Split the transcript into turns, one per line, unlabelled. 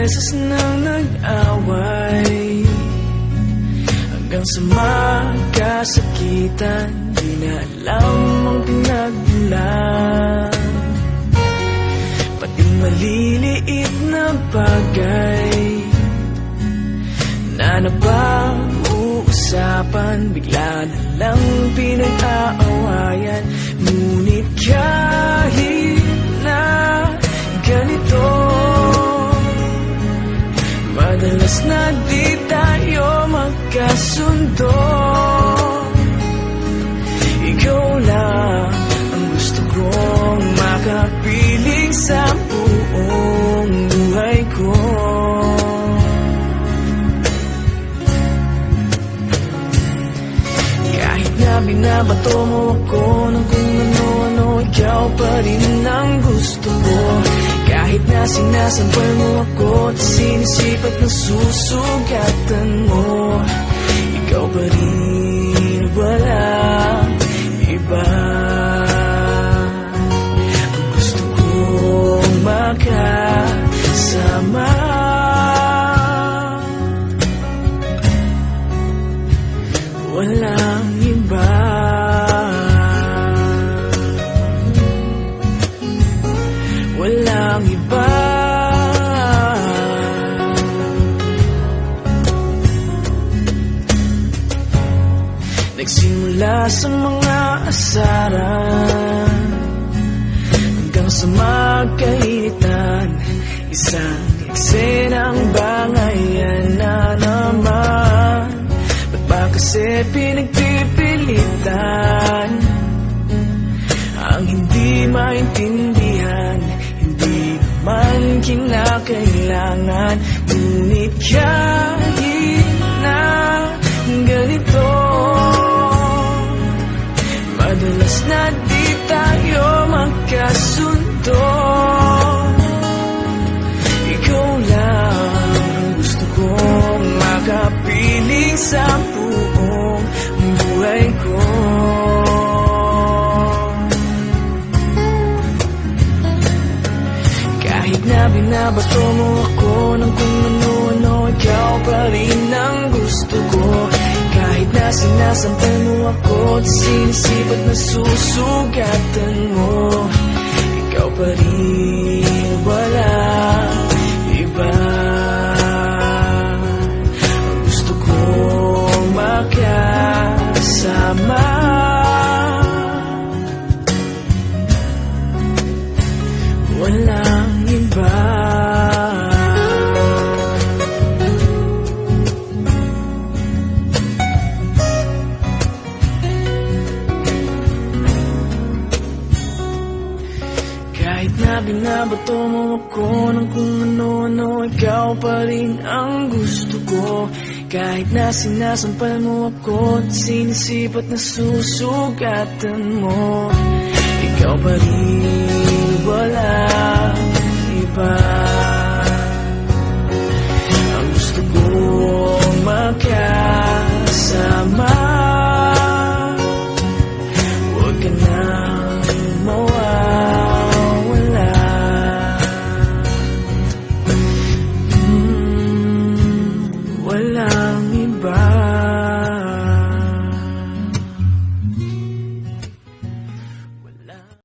beses nang nag-away, hanggang sa magkasakitan. Di na alam ang pinagmulan, pati maliliit na bagay na napag-uusapan, bigla na lang pinag-aawayan. Ngunit kahit na ganito, madalas na di tayo magkasundo. Ikaw lang ang gusto kong makapiling sa buong buhay ko. Kahit na binabato mo ako ng kung ano-ano, ikaw pa rin ang gusto ko. Kahit na sinasampal mo ako at sinisipat na susugatan mo, ikaw pa rin, walang iba. Ang gusto kong makasama, walang iba. Walang iba. Nagsimula sa mga asaran, hanggang sa magkainitan, isang eksenang bangayan na naman. Ba't ba kasi pinagpipilitan ang hindi maintindihan? Hindi naman kinakailangan. Ngunit kahit na ganito, madalas na di tayo magkasundo. Ikaw lang ang gusto kong makapiling sa buong buhay ko. Kahit na binabato mo ako ng kung ano-ano, ikaw pa rin ang gusto ko. Kahit na sinasampal mo ako at sinisipat na susugatan mo, ikaw pa rin, walang iba. Ang gusto kong makasama, walang iba. Kahit na binabato mo ako ng kung ano-ano, ikaw pa rin ang gusto ko. Kahit na sinasampal mo ako at sinisipat na susugatan mo, ikaw pa rin, walang iba. Ang gusto kong makasama, huwag ka nang mawawala. Wala